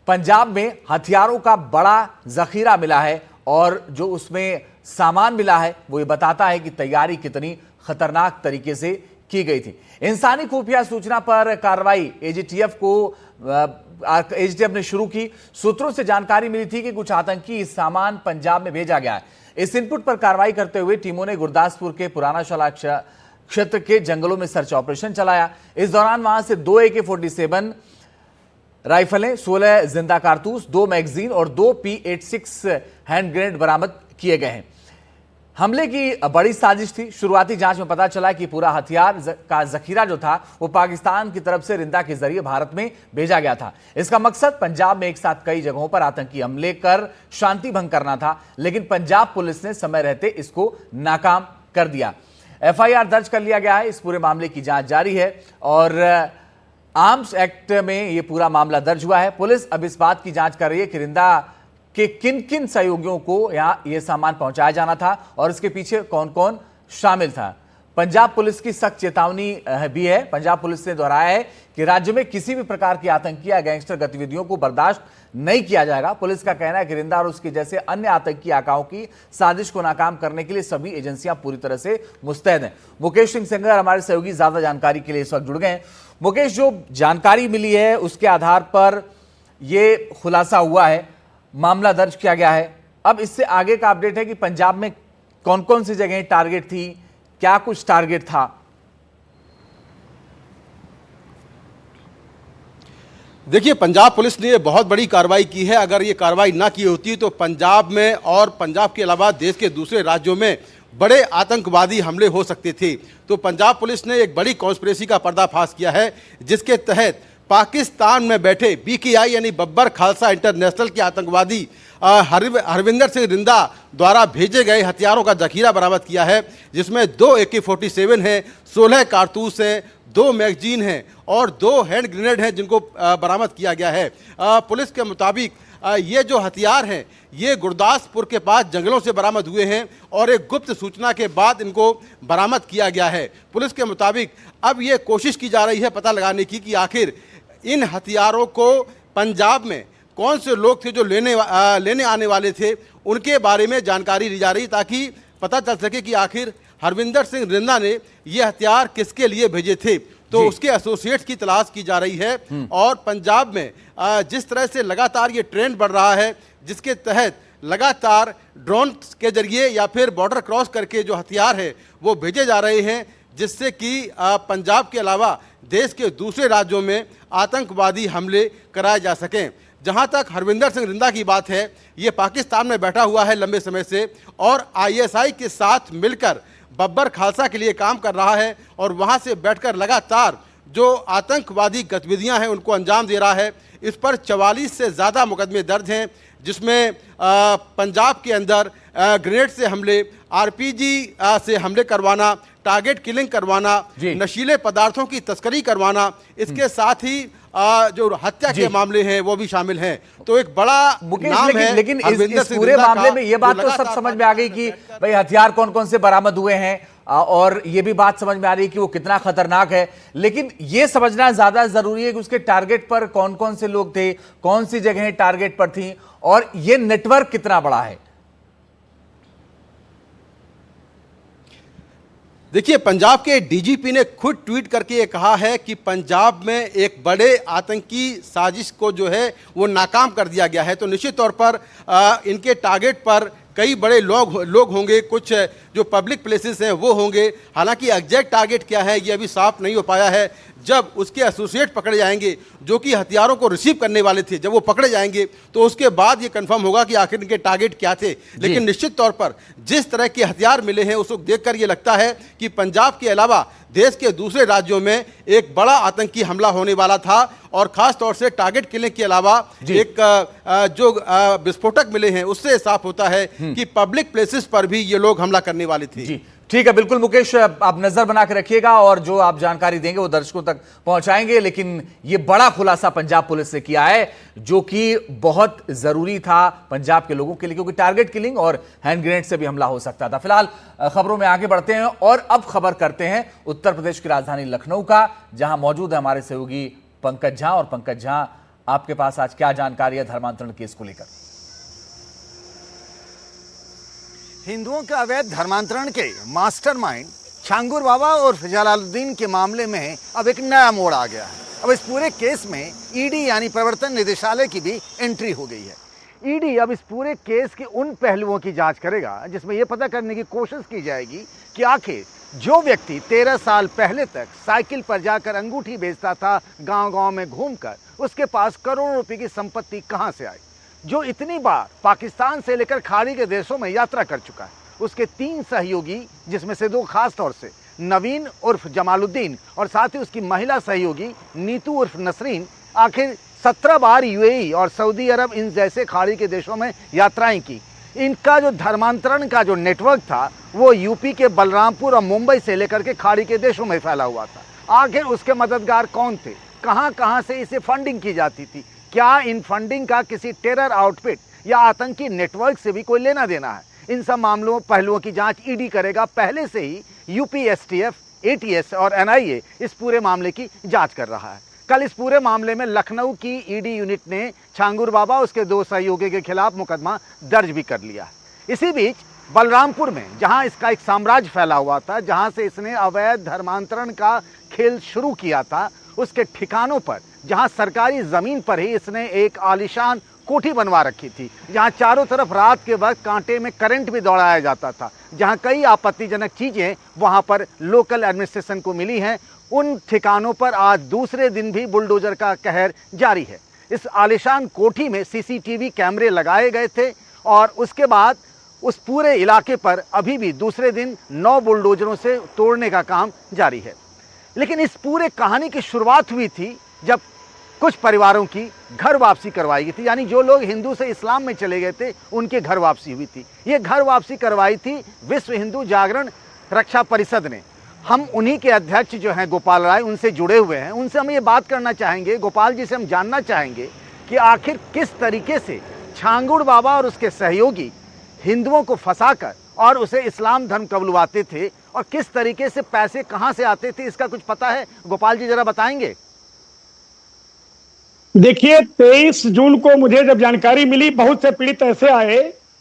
पंजाब में हथियारों का बड़ा जखीरा मिला है और जो उसमें सामान मिला है वो ये बताता है कि तैयारी कितनी खतरनाक तरीके से की गई थी। इंसानी खुफिया सूचना पर कार्रवाई एजीटीएफ ने शुरू की। सूत्रों से जानकारी मिली थी कि कुछ आतंकी सामान पंजाब में भेजा गया है। इस इनपुट पर कार्रवाई करते हुए टीमों ने गुरदासपुर के पुराना शाला क्षेत्र के जंगलों में सर्च ऑपरेशन चलाया। इस दौरान वहां से 2 AK-47 राइफलें, 16 जिंदा कारतूस, 2 मैगजीन और 2 P86 हैंड ग्रेनेड बरामद किए गए हैं। हमले की बड़ी साजिश थी। शुरुआती जांच में पता चला कि पूरा हथियार का जखीरा जो था वो पाकिस्तान की तरफ से रिंदा के जरिए भारत में भेजा गया था। इसका मकसद पंजाब में एक साथ कई जगहों पर आतंकी हमले कर शांति भंग करना था, लेकिन पंजाब पुलिस ने समय रहते इसको नाकाम कर दिया। एफआईआर दर्ज कर लिया गया है। इस पूरे मामले की जांच जारी है और आर्म्स एक्ट में यह पूरा मामला दर्ज हुआ है। पुलिस अब इस बात की जांच कर रही है कि रिंदा कि किन किन सहयोगियों को यहां यह सामान पहुंचाया जाना था और इसके पीछे कौन कौन शामिल था। पंजाब पुलिस की सख्त चेतावनी भी है। पंजाब पुलिस ने दोहराया है कि राज्य में किसी भी प्रकार की आतंकी या गैंगस्टर गतिविधियों को बर्दाश्त नहीं किया जाएगा। पुलिस का कहना है कि रिंदा और उसके जैसे अन्य आतंकी आकाओं की साजिश को नाकाम करने के लिए सभी एजेंसियां पूरी तरह से मुस्तैद हैं। मुकेश सिंह सेंगर हमारे सहयोगी ज्यादा जानकारी के लिए इस वक्त जुड़ गए हैं। मुकेश, जो जानकारी मिली है उसके आधार पर यह खुलासा हुआ है, मामला दर्ज किया गया है। अब इससे आगे का अपडेट है कि पंजाब में कौन कौन सी जगह टारगेट थी, क्या कुछ टारगेट था? देखिए, पंजाब पुलिस ने बहुत बड़ी कार्रवाई की है। अगर ये कार्रवाई ना की होती तो पंजाब में और पंजाब के अलावा देश के दूसरे राज्यों में बड़े आतंकवादी हमले हो सकते थे। तो पंजाब पुलिस ने एक बड़ी कॉन्स्पिरेसी का पर्दाफाश किया है, जिसके तहत पाकिस्तान में बैठे BKI यानी बब्बर खालसा इंटरनेशनल के आतंकवादी हरविंदर सिंह रिंदा द्वारा भेजे गए हथियारों का जखीरा बरामद किया है, जिसमें 2 AK-47 हैं, 16 कारतूस हैं, 2 मैगजीन हैं और 2 हैंड ग्रेनेड हैं, जिनको बरामद किया गया है। पुलिस के मुताबिक ये जो हथियार हैं ये गुरदासपुर के पास जंगलों से बरामद हुए हैं और एक गुप्त सूचना के बाद इनको बरामद किया गया है। पुलिस के मुताबिक अब ये कोशिश की जा रही है पता लगाने की कि आखिर इन हथियारों को पंजाब में कौन से लोग थे जो लेने आने वाले थे, उनके बारे में जानकारी ली जा रही, ताकि पता चल सके कि आखिर हरविंदर सिंह रिंदा ने ये हथियार किसके लिए भेजे थे। तो उसके एसोसिएट्स की तलाश की जा रही है। और पंजाब में जिस तरह से लगातार ये ट्रेंड बढ़ रहा है, जिसके तहत लगातार ड्रोन के जरिए या फिर बॉर्डर क्रॉस करके जो हथियार है वो भेजे जा रहे हैं, जिससे कि पंजाब के अलावा देश के दूसरे राज्यों में आतंकवादी हमले कराए जा सकें। जहां तक हरविंदर सिंह रिंदा की बात है, ये पाकिस्तान में बैठा हुआ है लंबे समय से और आईएसआई के साथ मिलकर बब्बर खालसा के लिए काम कर रहा है और वहां से बैठकर लगातार जो आतंकवादी गतिविधियां हैं उनको अंजाम दे रहा है। इस पर 44 से ज़्यादा मुकदमे दर्ज हैं, जिसमें पंजाब के अंदर ग्रेनेड से हमले, आरपीजी से हमले करवाना, टारगेट किलिंग करवाना, नशीले पदार्थों की तस्करी करवाना, इसके साथ ही जो हत्या के मामले हैं वो भी शामिल हैं। तो एक बड़ा नाम है। लेकिन इस पूरे मामले में ये बात तो सब समझ में आ गई कि भाई हथियार कौन कौन से बरामद हुए हैं और ये भी बात समझ में आ रही है कि वो कितना खतरनाक है। लेकिन ये समझना ज्यादा जरूरी है कि उसके टारगेट पर कौन कौन से लोग थे, कौन सी जगहें टारगेट पर थी और ये नेटवर्क कितना बड़ा है। देखिए, पंजाब के डीजीपी ने खुद ट्वीट करके ये कहा है कि पंजाब में एक बड़े आतंकी साजिश को जो है वो नाकाम कर दिया गया है। तो निश्चित तौर पर इनके टारगेट पर कई बड़े लोग होंगे, कुछ जो पब्लिक प्लेसेस हैं वो होंगे। हालांकि एग्जैक्ट टारगेट क्या है ये अभी साफ नहीं हो पाया है। जब उसके एसोसिएट पकड़े जाएंगे जो कि हथियारों को रिसीव करने वाले थे, जब वो पकड़े जाएंगे तो उसके बाद ये कंफर्म होगा कि आखिर इनके टारगेट क्या थे। लेकिन निश्चित तौर पर जिस तरह के हथियार मिले हैं उसको देखकर ये लगता है कि पंजाब के अलावा देश के दूसरे राज्यों में एक बड़ा आतंकी हमला होने वाला था। और खास तौर से टारगेट किलिंग के अलावा एक जो विस्फोटक मिले हैं उससे साफ होता है कि पब्लिक प्लेसेस पर भी ये लोग हमला करने वाले थे। ठीक है, बिल्कुल मुकेश, आप नजर बना के रखिएगा और जो आप जानकारी देंगे वो दर्शकों तक पहुंचाएंगे। लेकिन ये बड़ा खुलासा पंजाब पुलिस ने किया है जो कि बहुत जरूरी था पंजाब के लोगों के लिए, क्योंकि टारगेट किलिंग और हैंड ग्रेनेड से भी हमला हो सकता था। फिलहाल खबरों में आगे बढ़ते हैं और अब खबर करते हैं उत्तर प्रदेश की राजधानी लखनऊ का, जहां मौजूद है हमारे सहयोगी पंकज झा। और पंकज झा, आपके पास आज क्या जानकारी है धर्मांतरण केस को लेकर? हिंदुओं के अवैध धर्मांतरण के मास्टरमाइंड छांगुर बाबा और जलालुद्दीन के मामले में अब एक नया मोड़ आ गया है। अब इस पूरे केस में ईडी यानी प्रवर्तन निदेशालय की भी एंट्री हो गई है। ईडी अब इस पूरे केस के उन पहलुओं की जांच करेगा जिसमें यह पता करने की कोशिश की जाएगी कि आखिर जो व्यक्ति 13 साल पहले तक साइकिल पर जाकर अंगूठी बेचता था, गांव-गांव में घूमकर, उसके पास करोड़ों रुपए की संपत्ति कहां से आई, जो इतनी बार पाकिस्तान से लेकर खाड़ी के देशों में यात्रा कर चुका है। उसके 3 सहयोगी, जिसमें से 2 खास तौर से नवीन उर्फ जमालुद्दीन और साथ ही उसकी महिला सहयोगी नीतू उर्फ नसरीन, आखिर 17 बार यूएई और सऊदी अरब इन जैसे खाड़ी के देशों में यात्राएं की। इनका जो धर्मांतरण का जो नेटवर्क था वो यूपी के बलरामपुर और मुंबई से लेकर के खाड़ी के देशों में फैला हुआ था। आखिर उसके मददगार कौन थे, कहां कहां से इसे फंडिंग की जाती थी, क्या इन फंडिंग का किसी टेरर आउटफिट या आतंकी नेटवर्क से भी कोई लेना देना है, इन सब मामलों पहलुओं की जांच ईडी करेगा। पहले से ही यूपी एसटीएफ, एटीएस और एनआईए इस पूरे मामले की जांच कर रहा है। कल इस पूरे मामले में लखनऊ की ईडी यूनिट ने छांगुर बाबा उसके 2 सहयोगी के खिलाफ मुकदमा दर्ज भी कर लिया है। इसी बीच बलरामपुर में जहां इसका एक साम्राज्य फैला हुआ था, जहां से इसने अवैध धर्मांतरण का खेल शुरू किया था, उसके ठिकानों पर जहां सरकारी जमीन पर ही इसने एक आलीशान कोठी बनवा रखी थी, जहां चारों तरफ रात के वक्त कांटे में करंट भी दौड़ाया जाता था, जहां कई आपत्तिजनक चीजें वहां पर लोकल एडमिनिस्ट्रेशन को मिली हैं, उन ठिकानों पर आज दूसरे दिन भी बुलडोजर का कहर जारी है। इस आलीशान कोठी में सीसीटीवी कैमरे लगाए गए थे और उसके बाद उस पूरे इलाके पर अभी भी दूसरे दिन 9 बुलडोजरों से तोड़ने का काम जारी है। लेकिन इस पूरे कहानी की शुरुआत हुई थी जब कुछ परिवारों की घर वापसी करवाई गई थी, यानी जो लोग हिंदू से इस्लाम में चले गए थे उनके घर वापसी हुई थी। ये घर वापसी करवाई थी विश्व हिंदू जागरण रक्षा परिषद ने। हम उन्हीं के अध्यक्ष जो हैं गोपाल राय, उनसे जुड़े हुए हैं, उनसे हम ये बात करना चाहेंगे, गोपाल जी से हम जानना चाहेंगे कि आखिर किस तरीके से छांगुर बाबा और उसके सहयोगी हिंदुओं को फंसाकर और उसे इस्लाम धर्म कबूलवाते थे और किस तरीके से पैसे कहां से आते थे, इसका कुछ पता है? गोपाल जी जरा बताएंगे। देखिए, 23 जून को मुझे जब जानकारी मिली, बहुत से पीड़ित ऐसे आए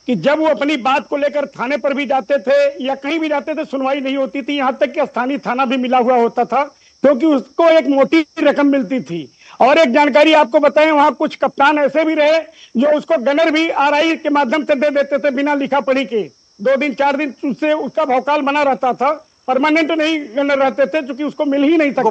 कि जब वो अपनी बात को लेकर थाने पर भी जाते थे या कहीं भी जाते थे सुनवाई नहीं होती थी, यहाँ तक कि स्थानीय थाना भी मिला हुआ होता था क्योंकि उसको एक मोटी रकम मिलती थी। और एक जानकारी आपको बताएं, वहां कुछ कप्तान ऐसे भी रहे जो उसको गनर भी आरआई के माध्यम से दे देते थे बिना लिखा पढ़ी के। 2 दिन 4 दिन उससे उसका भौकाल बना रहता था, परमानेंट नहीं गनर रहते थे, क्योंकि उसको मिल ही नहीं सकता।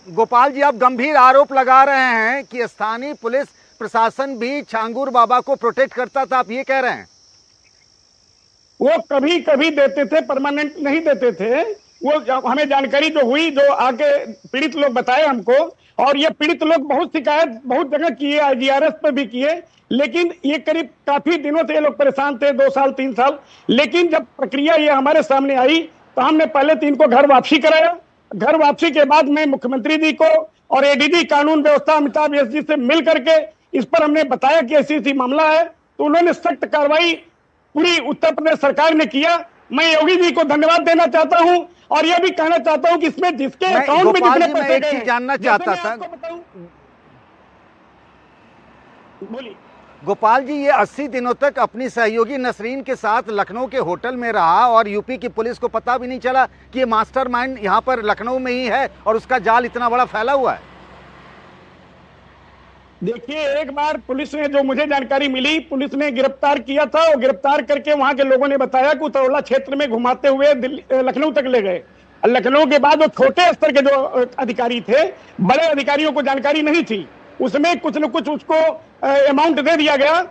गोपाल जी आप गंभीर आरोप लगा रहे हैं कि स्थानीय पुलिस प्रशासन भी छांगुर बाबा को प्रोटेक्ट करता था, आप ये कह रहे हैं? वो कभी कभी देते थे, परमानेंट नहीं देते थे। वो हमें जानकारी जो हुई, जो आके पीड़ित लोग बताए हमको, और ये पीड़ित लोग बहुत शिकायत बहुत जगह किए, आईजीआरएस पे भी किए, लेकिन ये करीब काफी दिनों से ये लोग परेशान थे, 2 साल 3 साल। लेकिन जब प्रक्रिया ये हमारे सामने आई तो हमने पहले तो इनको घर वापसी कराया। घर वापसी के बाद में मुख्यमंत्री जी को और एडीजी कानून व्यवस्था अमिताभ यश जी से मिल करके इस पर हमने बताया कि ऐसी मामला है, तो उन्होंने सख्त कार्रवाई पूरी उत्तर प्रदेश सरकार ने किया। मैं योगी जी को धन्यवाद देना चाहता हूं और यह भी कहना चाहता हूं कि इसमें जिसके अकाउंट में जितने पैसे गए, जानना चाहता था बोलिए। गोपाल जी, ये 80 दिनों तक अपनी सहयोगी नसरीन के साथ लखनऊ के होटल में रहा और यूपी की पुलिस को पता भी नहीं चला कि ये मास्टरमाइंड यहाँ पर लखनऊ में ही है और उसका जाल इतना बड़ा फैला हुआ है। देखिए, एक बार पुलिस ने, जो मुझे जानकारी मिली, पुलिस ने गिरफ्तार किया था और गिरफ्तार करके वहां के लोगों ने बताया कि उतरौला क्षेत्र में घुमाते हुए लखनऊ तक ले गए। लखनऊ के बाद वो छोटे स्तर के जो अधिकारी थे, बड़े अधिकारियों को जानकारी नहीं थी, उसमें कुछ न कुछ उसको अमाउंट दे दिया गया,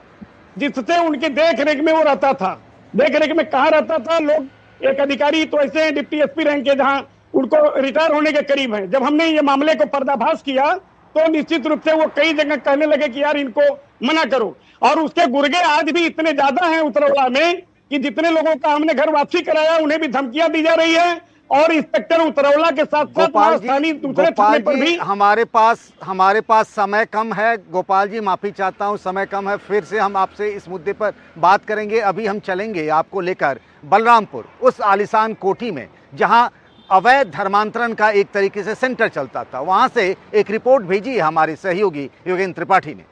जिससे उनके देख रेख में वो रहता था। देख रेख में कहाँ रहता था? लोग, एक अधिकारी तो ऐसे हैं डिप्टी एसपी रैंक के, जहां उनको रिटायर होने के करीब है। जब हमने ये मामले को पर्दाफाश किया तो निश्चित रूप से वो कई जगह कहने लगे कि यार इनको मना करो, और उसके गुर्गे आज भी इतने ज्यादा हैं उतरौला में कि जितने लोगों का हमने घर वापसी कराया उन्हें भी धमकियां दी जा रही है। और इंस्पेक्टर उतरौला के साथ साथ स्थानीय दूसरे थाने पर भी। हमारे पास समय कम है गोपाल जी, माफी चाहता हूं, समय कम है। फिर से हम आपसे इस मुद्दे पर बात करेंगे। अभी हम चलेंगे आपको लेकर बलरामपुर, उस आलिशान कोठी में जहां अवैध धर्मांतरण का एक तरीके से सेंटर चलता था। वहां से एक रिपोर्ट भेजी है हमारे सहयोगी योगेंद्र त्रिपाठी ने।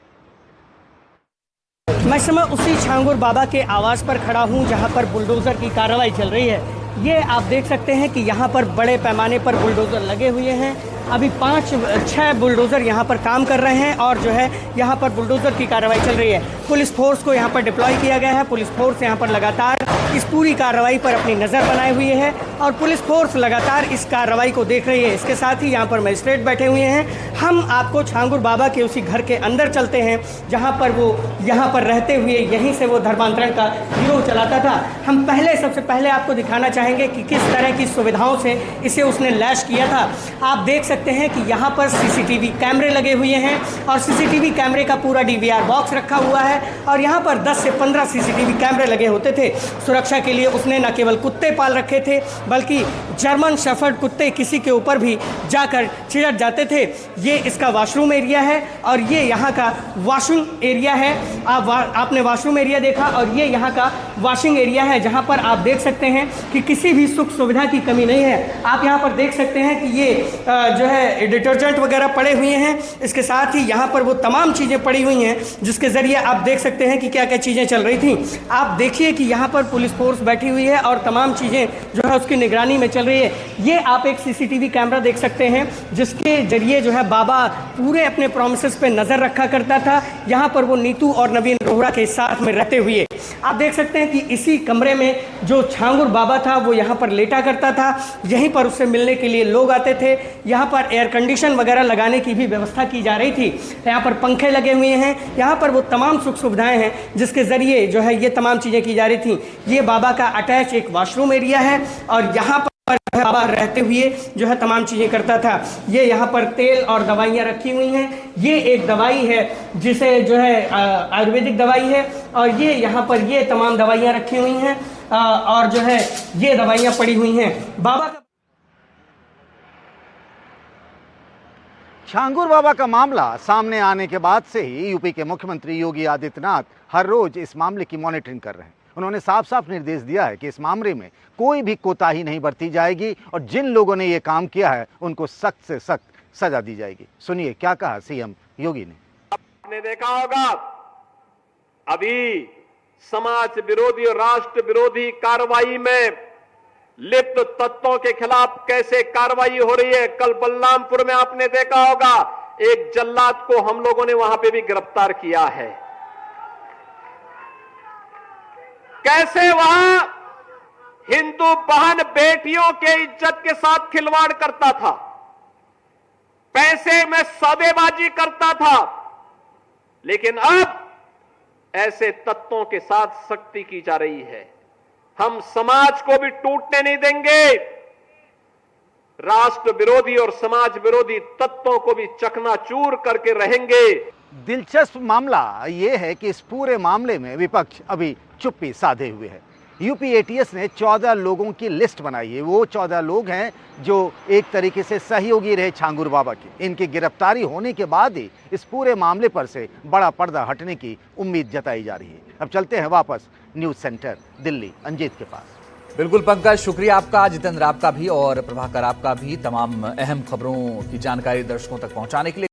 मैं समय उसी छांगुर बाबा के आवास पर खड़ा हूं जहां पर बुलडोजर की कार्रवाई चल रही है। ये आप देख सकते हैं कि यहाँ पर बड़े पैमाने पर बुलडोज़र लगे हुए हैं। अभी 5-6 बुलडोज़र यहाँ पर काम कर रहे हैं और जो है यहाँ पर बुलडोज़र की कार्रवाई चल रही है। पुलिस फोर्स को यहाँ पर डिप्लॉय किया गया है। पुलिस फोर्स यहाँ पर लगातार इस पूरी कार्रवाई पर अपनी नज़र बनाए हुई है और पुलिस फोर्स लगातार इस कार्रवाई को देख रही है। इसके साथ ही यहाँ पर मजिस्ट्रेट बैठे हुए हैं। हम आपको छांगुर बाबा के उसी घर के अंदर चलते हैं जहाँ पर वो यहाँ पर रहते हुए यहीं से वो धर्मांतरण का गिरोह चलाता था। हम सबसे पहले आपको दिखाना चाहेंगे कि किस तरह की सुविधाओं से इसे उसने लैश किया था। आप देख सकते हैं कि यहाँ पर सीसीटीवी कैमरे लगे हुए हैं और सीसीटीवी कैमरे का पूरा डीवीआर बॉक्स रखा हुआ है और यहाँ पर 10 से 15 सीसीटीवी कैमरे लगे होते थे। सुरक्षा के लिए उसने न केवल कुत्ते पाल रखे थे बल्कि जर्मन शेफर्ड कुत्ते किसी के ऊपर भी जाकर चिढ़ जाते थे। ये इसका वॉशरूम एरिया है और ये यहाँ का वॉशिंग एरिया है। आपने वॉशरूम एरिया देखा और ये यहाँ का वॉशिंग एरिया है जहाँ पर आप देख सकते हैं कि किसी भी सुख सुविधा की कमी नहीं है। आप यहाँ पर देख सकते हैं कि ये जो है डिटर्जेंट वगैरह पड़े हुए हैं। इसके साथ ही यहाँ पर वो तमाम चीज़ें पड़ी हुई हैं जिसके ज़रिए आप देख सकते हैं कि क्या क्या चीज़ें चल रही थी। आप देखिए कि यहाँ पर पुलिस फोर्स बैठी हुई है और तमाम चीज़ें जो है उसकी निगरानी में चल रही है। ये आप एक सीसीटीवी कैमरा देख सकते हैं जिसके जरिए जो है बाबा पूरे अपने प्रोमिसेस पे नज़र रखा करता था। यहाँ पर वो नीतू और नवीन रोहड़ा के साथ में रहते हुए आप देख सकते हैं कि इसी कमरे में जो छांगुर बाबा था वो यहाँ पर लेटा करता था। यहीं पर उससे मिलने के लिए लोग आते थे। यहाँ पर एयर कंडीशन वगैरह लगाने की भी व्यवस्था की जा रही थी। यहाँ पर पंखे लगे हुए हैं। यहाँ पर वो तमाम सुख सुविधाएं हैं जिसके ज़रिए जो है ये तमाम चीज़ें की जा रही थी। ये बाबा का अटैच एक वॉशरूम एरिया है और यहाँ पर बाबा रहते हुए जो है तमाम चीज़ें करता था। ये यहाँ पर तेल और दवाइयाँ रखी हुई हैं। ये एक दवाई है जिसे जो है आयुर्वेदिक दवाई है और ये यहाँ पर ये तमाम दवाइयाँ रखी हुई हैं और जो है ये दवाइयाँ पड़ी हुई हैं। बाबा का छांगुर बाबा का मामला सामने आने के बाद से ही यूपी के मुख्यमंत्री योगी आदित्यनाथ हर रोज इस मामले की मॉनिटरिंग कर रहे हैं। उन्होंने साफ साफ निर्देश दिया है कि इस मामले में कोई भी कोताही नहीं बरती जाएगी और जिन लोगों ने ये काम किया है उनको सख्त से सख्त सजा दी जाएगी। सुनिए क्या कहा सीएम योगी ने। आपने देखा होगा अभी समाज विरोधी और राष्ट्र विरोधी कार्रवाई में लिप्त तत्वों के खिलाफ कैसे कार्रवाई हो रही है। कल बलरामपुर में आपने देखा होगा एक जल्लाद को हम लोगों ने वहां पे भी गिरफ्तार किया है। कैसे वहां हिंदू बहन बेटियों के इज्जत के साथ खिलवाड़ करता था, पैसे में सौदेबाजी करता था, लेकिन अब ऐसे तत्वों के साथ सख्ती की जा रही है। हम समाज को भी टूटने नहीं देंगे, राष्ट्र विरोधी और समाज विरोधी तत्वों को भी चकनाचूर करके रहेंगे। दिलचस्प मामला यह है कि इस पूरे मामले में विपक्ष अभी चुप्पी साधे हुए है। यूपी एटीएस ने 14 लोगों की लिस्ट बनाई है। वो 14 लोग हैं जो एक तरीके से सहयोगी रहे छांगुर बाबा के। इनकी गिरफ्तारी होने के बाद ही इस पूरे मामले पर से बड़ा पर्दा हटने की उम्मीद जताई जा रही है। अब चलते हैं वापस न्यूज सेंटर दिल्ली अंजित के पास। बिल्कुल पंकज, शुक्रिया आपका, जितेंद्र आपका भी और प्रभाकर आपका भी, तमाम अहम खबरों की जानकारी दर्शकों तक पहुंचाने के लिए।